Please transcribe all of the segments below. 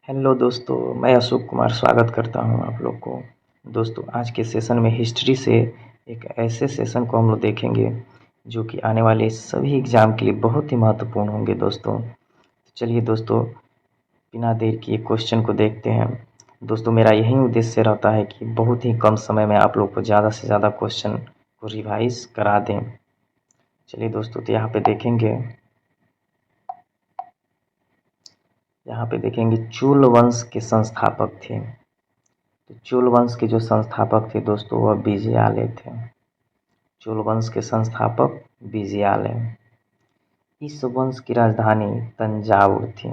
Hello दोस्तों, मैं अशोक कुमार स्वागत करता हूं आप लोग को। दोस्तों, आज के सेशन में हिस्ट्री से एक ऐसे सेशन को हम लोग देखेंगे जो कि आने वाले सभी एग्ज़ाम के लिए बहुत ही महत्वपूर्ण होंगे दोस्तों। चलिए दोस्तों, बिना देर किए क्वेश्चन को देखते हैं। दोस्तों, मेरा यही उद्देश्य रहता है कि बहुत ही कम समय में आप लोग को ज़्यादा से ज़्यादा क्वेश्चन को रिवाइज़ करा दें। चलिए दोस्तों, तो यहाँ पे देखेंगे चोल वंश के संस्थापक थे। तो चोल वंश के जो संस्थापक थे दोस्तों, वह विजयालय थे। चोल वंश के संस्थापक विजयालय। इस वंश की राजधानी तंजावुर थी।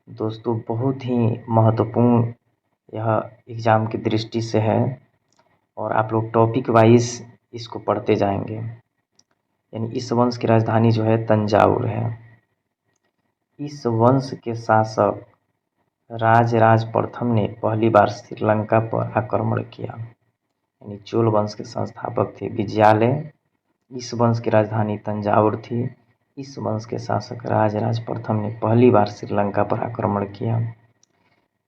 दोस्तों, बहुत ही महत्वपूर्ण यह एग्ज़ाम की दृष्टि से है और आप लोग टॉपिक वाइज इसको पढ़ते जाएंगे। यानी इस वंश की राजधानी जो है तंजावुर है। इस वंश के शासक राजराज प्रथम ने पहली बार श्रीलंका पर आक्रमण किया। यानी चोल वंश के संस्थापक थे विजयालय। इस वंश की राजधानी तंजावुर थी। इस वंश के शासक राजराज प्रथम ने पहली बार श्रीलंका पर आक्रमण किया।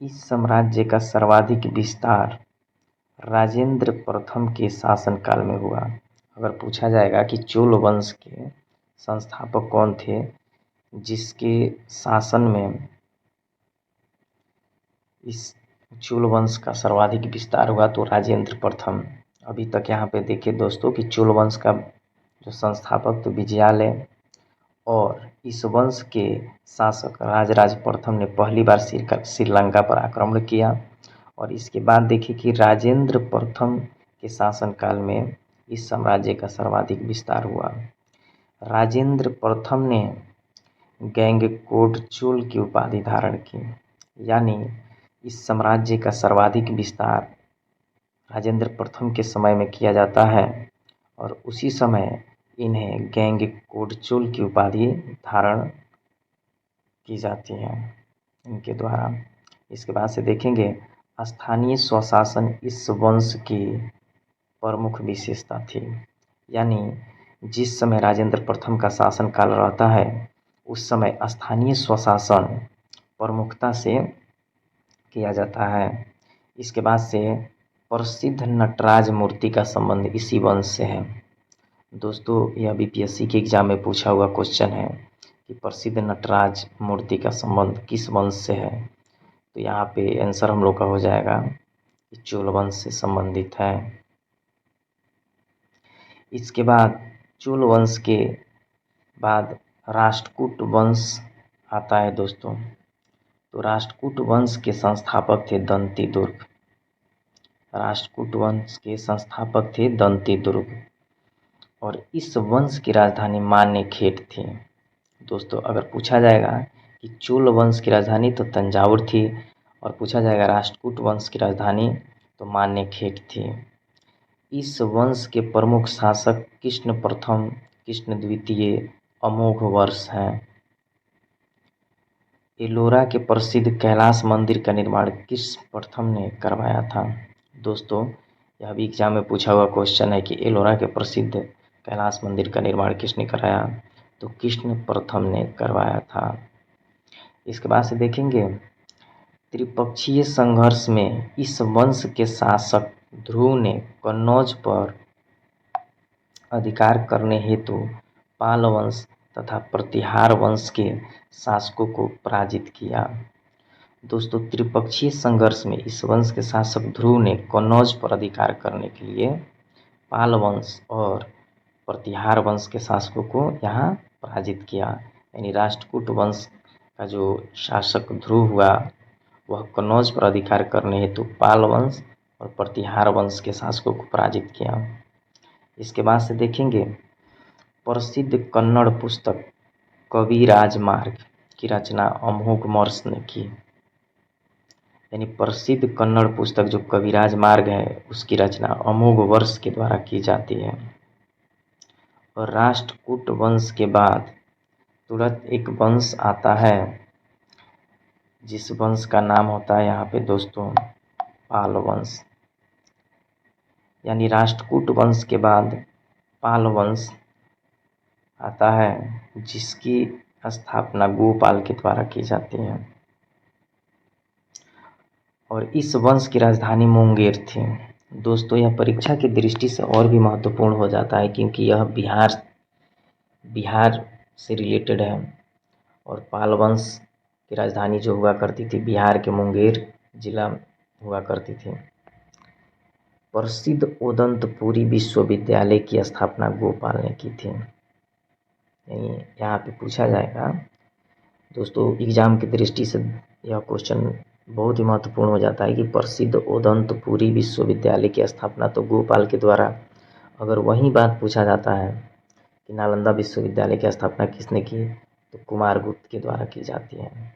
इस साम्राज्य का सर्वाधिक विस्तार राजेंद्र प्रथम के शासनकाल में हुआ। अगर पूछा जाएगा कि चोल वंश के संस्थापक कौन थे जिसके शासन में इस चोल वंश का सर्वाधिक विस्तार हुआ, तो राजेंद्र प्रथम। अभी तक यहाँ पे देखिए दोस्तों कि चोल वंश का जो संस्थापक तो विजयालय और इस वंश के शासक राजराज प्रथम ने पहली बार श्रीलंका पर आक्रमण किया। और इसके बाद देखिए कि राजेंद्र प्रथम के शासनकाल में इस साम्राज्य का सर्वाधिक विस्तार हुआ। राजेंद्र प्रथम ने गैंगकोडचोल की उपाधि धारण की। यानी इस साम्राज्य का सर्वाधिक विस्तार राजेंद्र प्रथम के समय में किया जाता है और उसी समय इन्हें गैंगकोडचोल की उपाधि धारण की जाती है इनके द्वारा। इसके बाद से देखेंगे स्थानीय स्वशासन इस वंश की प्रमुख विशेषता थी। यानी जिस समय राजेंद्र प्रथम का शासनकाल रहता है उस समय स्थानीय स्वशासन प्रमुखता से किया जाता है। इसके बाद से प्रसिद्ध नटराज मूर्ति का संबंध इसी वंश से है। दोस्तों, यह बीपीएससी के एग्जाम में पूछा हुआ क्वेश्चन है कि प्रसिद्ध नटराज मूर्ति का संबंध किस वंश से है। तो यहाँ पे आंसर हम लोग का हो जाएगा कि चोल वंश से संबंधित है। इसके बाद चोल वंश के बाद राष्ट्रकूट वंश आता है दोस्तों। तो राष्ट्रकूट वंश के संस्थापक थे दंती दुर्ग। राष्ट्रकूट वंश के संस्थापक थे दंती दुर्ग और इस वंश की राजधानी मान्यखेट थी। दोस्तों, अगर पूछा जाएगा कि चोल वंश की राजधानी तो तंजावुर थी और पूछा जाएगा राष्ट्रकूट वंश की राजधानी तो मान्यखेट थी। इस वंश के प्रमुख शासक कृष्ण प्रथम, कृष्ण द्वितीय, अमोघ वर्ष हैं। एलोरा के प्रसिद्ध कैलाश मंदिर का निर्माण कृष्ण प्रथम ने करवाया था। दोस्तों, यह भी एग्जाम में पूछा हुआ क्वेश्चन है कि एलोरा के प्रसिद्ध कैलाश मंदिर का निर्माण किसने कराया, तो कृष्ण प्रथम ने करवाया था। इसके बाद से देखेंगे त्रिपक्षीय संघर्ष में इस वंश के शासक ध्रुव ने कन्नौज पर अधिकार करने हेतु पाल वंश तथा प्रतिहार वंश के शासकों को पराजित किया। दोस्तों, त्रिपक्षीय संघर्ष में इस वंश के शासक ध्रुव ने कन्नौज पर अधिकार करने के लिए पाल वंश और प्रतिहार वंश के शासकों को यहाँ पराजित किया। यानी राष्ट्रकूट वंश का जो शासक ध्रुव हुआ वह कन्नौज पर अधिकार करने हेतु पाल वंश और प्रतिहार वंश के शासकों को पराजित किया। इसके बाद से देखेंगे प्रसिद्ध कन्नड़ पुस्तक कविराज मार्ग की रचना अमोघ वर्ष ने की। यानी प्रसिद्ध कन्नड़ पुस्तक जो कविराज मार्ग है उसकी रचना अमोघ वर्ष के द्वारा की जाती है। और राष्ट्रकूट वंश के बाद तुरंत एक वंश आता है जिस वंश का नाम होता है यहाँ पे दोस्तों पाल वंश। यानी राष्ट्रकूट वंश के बाद पाल वंश आता है जिसकी स्थापना गोपाल के द्वारा की जाती है। और इस वंश की राजधानी मुंगेर थी। दोस्तों यह परीक्षा की दृष्टि से और भी महत्वपूर्ण हो जाता है क्योंकि यह बिहार से रिलेटेड है। और पाल वंश की राजधानी जो हुआ करती थी बिहार के मुंगेर जिला हुआ करती थी। प्रसिद्ध उदंतपुरी विश्वविद्यालय की स्थापना गोपाल ने की थी। यानी यहाँ पे पूछा जाएगा दोस्तों एग्जाम की दृष्टि से यह क्वेश्चन बहुत ही महत्वपूर्ण हो जाता है कि प्रसिद्ध उदंतपुरी विश्वविद्यालय की स्थापना तो गोपाल के द्वारा। अगर वही बात पूछा जाता है कि नालंदा विश्वविद्यालय की स्थापना किसने की तो कुमारगुप्त के द्वारा की जाती है।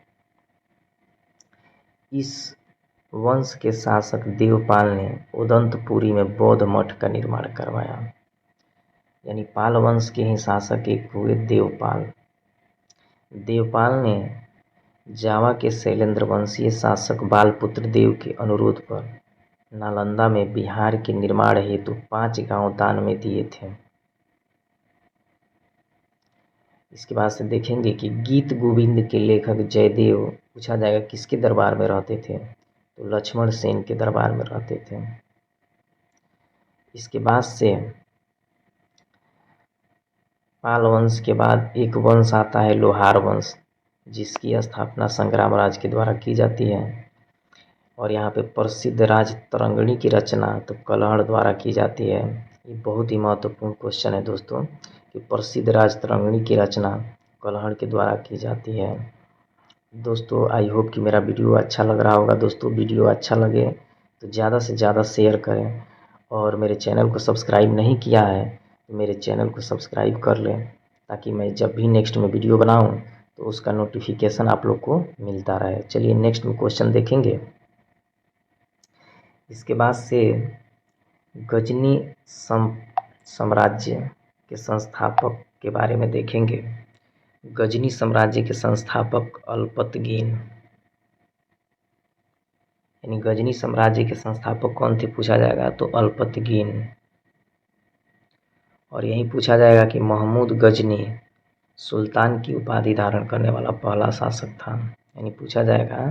इस वंश के शासक देवपाल ने उदंतपुरी में बौद्ध मठ का निर्माण करवाया। यानी पाल वंश के ही शासक एक हुए देवपाल। देवपाल ने जावा के शैलेंद्र वंशीय शासक बालपुत्र देव के अनुरोध पर नालंदा में बिहार के निर्माण हेतु 5 गांव दान में दिए थे। इसके बाद से देखेंगे कि गीत गोविंद के लेखक जयदेव पूछा जाएगा किसके दरबार में रहते थे तो लक्ष्मण सेन के दरबार में रहते थे। इसके बाद से पाल वंश के बाद एक वंश आता है लोहार वंश जिसकी स्थापना संग्रामराज के द्वारा की जाती है। और यहाँ पे प्रसिद्ध राज तरंगिणी की रचना तो कलहड़ द्वारा की जाती है। ये बहुत ही महत्वपूर्ण क्वेश्चन है दोस्तों कि प्रसिद्ध राज तरंगिणी की रचना कलहड़ के द्वारा की जाती है। दोस्तों आई होप कि मेरा वीडियो अच्छा लग रहा होगा। दोस्तों वीडियो अच्छा लगे तो ज़्यादा से ज़्यादा शेयर करें और मेरे चैनल को सब्सक्राइब नहीं किया है तो मेरे चैनल को सब्सक्राइब कर लें ताकि मैं जब भी नेक्स्ट में वीडियो बनाऊं तो उसका नोटिफिकेशन आप लोग को मिलता रहे। चलिए नेक्स्ट में क्वेश्चन देखेंगे। इसके बाद से गजनी साम्राज्य के संस्थापक के बारे में देखेंगे। गजनी साम्राज्य के संस्थापक अल्पतगीन। यानी गजनी साम्राज्य के संस्थापक कौन थे पूछा जाएगा तो अल्पतगीन। और यही पूछा जाएगा कि महमूद गजनी सुल्तान की उपाधि धारण करने वाला पहला शासक था। यानी पूछा जाएगा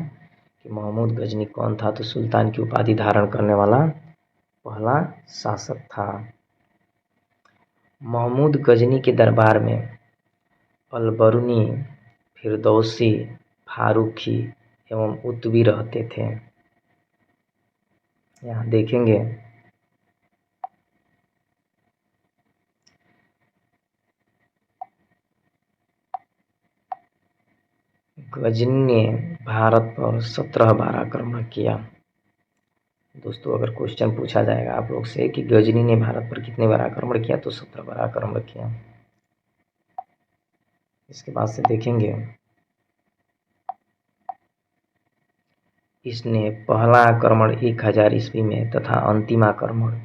कि महमूद गजनी कौन था तो सुल्तान की उपाधि धारण करने वाला पहला शासक था। महमूद गजनी के दरबार में अलबरूनी, फिरदौसी, फारूकी एवं उतबी रहते थे। यहाँ देखेंगे गजनी ने भारत पर 17 बार आक्रमण किया। दोस्तों अगर क्वेश्चन पूछा जाएगा आप लोग से कि गजनी ने भारत पर कितने बार आक्रमण किया तो 17 बार आक्रमण किया। इसके बाद से देखेंगे इसने पहला आक्रमण 1000 ईस्वी में तथा अंतिम आक्रमण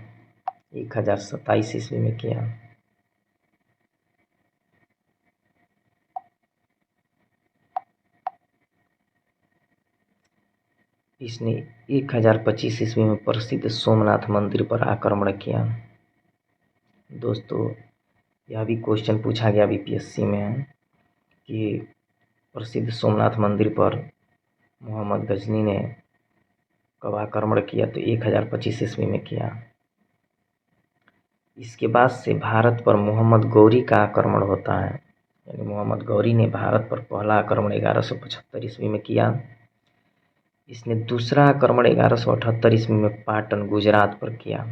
1027 ईस्वी में किया। इसने 1025 ईस्वी में प्रसिद्ध सोमनाथ मंदिर पर आक्रमण किया। दोस्तों यह भी क्वेश्चन पूछा गया बीपीएससी में कि प्रसिद्ध सोमनाथ मंदिर पर मोहम्मद गजनी ने कब आक्रमण किया तो 1025 ईस्वी में किया। इसके बाद से भारत पर मोहम्मद गौरी का आक्रमण होता है। यानी मोहम्मद गौरी ने भारत पर पहला आक्रमण 1175 ईस्वी में किया। इसने दूसरा आक्रमण 1178 ईस्वी में पाटन गुजरात पर किया।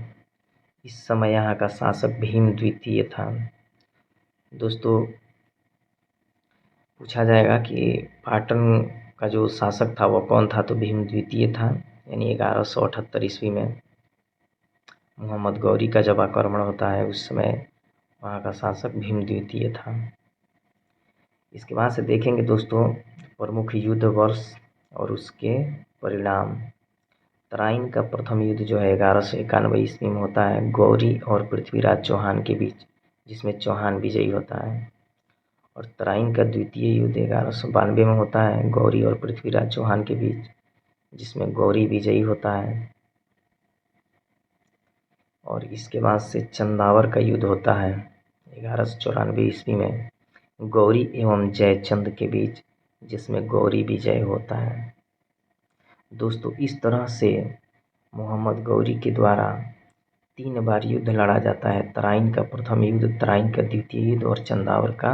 इस समय यहाँ का शासक भीम द्वितीय था। दोस्तों पूछा जाएगा कि पाटन का जो शासक था वह कौन था तो भीम द्वितीय था। यानी 1178 ईस्वी में मोहम्मद गौरी का जब आक्रमण होता है उस समय वहाँ का शासक भीम द्वितीय था। इसके बाद से देखेंगे दोस्तों प्रमुख युद्ध वर्ष और उसके परिणाम। तराइन का प्रथम युद्ध जो है 1191 ईस्वी में होता है गौरी और पृथ्वीराज चौहान के बीच जिसमें चौहान विजयी होता है। और तराइन का द्वितीय युद्ध 1192 में होता है गौरी और पृथ्वीराज चौहान के बीच जिसमें गौरी विजयी होता है। और इसके बाद से चंदावर का युद्ध होता है 1194 ईस्वी में गौरी एवं जयचंद के बीच जिसमें गौरी विजय होता है। दोस्तों इस तरह से मोहम्मद गौरी के द्वारा 3 बार युद्ध लड़ा जाता है। तराइन का प्रथम युद्ध, तराइन का द्वितीय युद्ध और चंदावर का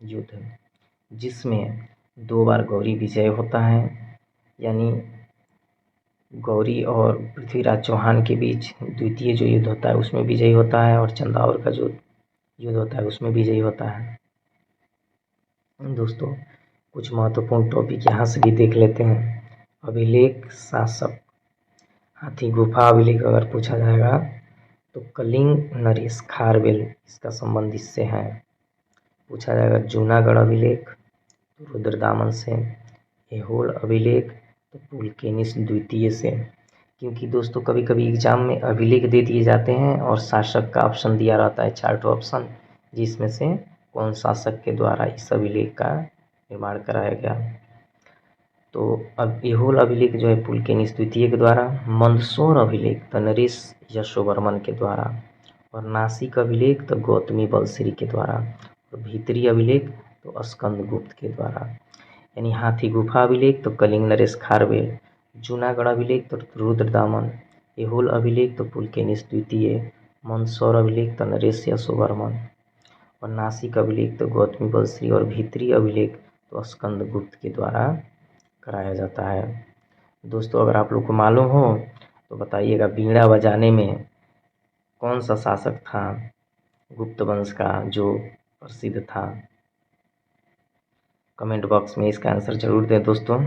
युद्ध, जिसमें 2 बार गौरी विजय होता है। यानी गौरी और पृथ्वीराज चौहान के बीच द्वितीय जो युद्ध होता है उसमें विजयी होता है, और चंदावर का जो युद्ध होता है उसमें विजयी होता है। दोस्तों कुछ महत्वपूर्ण टॉपिक यहाँ से भी देख लेते हैं। अभिलेख शासक, हाथी गुफा अभिलेख अगर पूछा जाएगा तो कलिंग नरेश खारवेल, इसका संबंध इससे है। पूछा जाएगा जूनागढ़ अभिलेख तो रुद्रदामन से, ऐहोल अभिलेख तो पुलकेशिन द्वितीय से। क्योंकि दोस्तों कभी कभी एग्जाम में अभिलेख दे दिए जाते हैं और शासक का ऑप्शन दिया रहता है, 4 ऑप्शन, जिसमें से कौन शासक के द्वारा इस अभिलेख का निर्माण कराया गया। तो अब ऐहोल अभिलेख जो है पुलकेशिन द्वितीय के द्वारा, मंदसौर अभिलेख तो नरेश यशोवर्मन के द्वारा, और नासिक अभिलेख तो गौतमी बलश्री के द्वारा, और भीतरी अभिलेख तो स्कंदगुप्त के द्वारा। यानी हाथी गुफा अभिलेख तो कलिंग नरेश खारवेल, जूनागढ़ अभिलेख तो रुद्रदामन, ऐहोल अभिलेख तो पुलकेशिन द्वितीय, मंदसौर अभिलेख तो नरेश यशोवर्मन, और नासिक अभिलेख तो गौतमी बलश्री, और भीतरी अभिलेख तो स्कंदगुप्त के द्वारा कराया जाता है। दोस्तों अगर आप लोग को मालूम हो तो बताइएगा, बीड़ा बजाने में कौन सा शासक था गुप्त वंश का जो प्रसिद्ध था? कमेंट बॉक्स में इसका आंसर जरूर दें दोस्तों।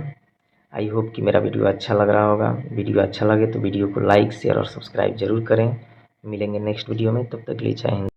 आई होप कि मेरा वीडियो अच्छा लग रहा होगा। वीडियो अच्छा लगे तो वीडियो को लाइक, शेयर और सब्सक्राइब जरूर करें। मिलेंगे नेक्स्ट वीडियो में, तब तक के लिए जय हिंद।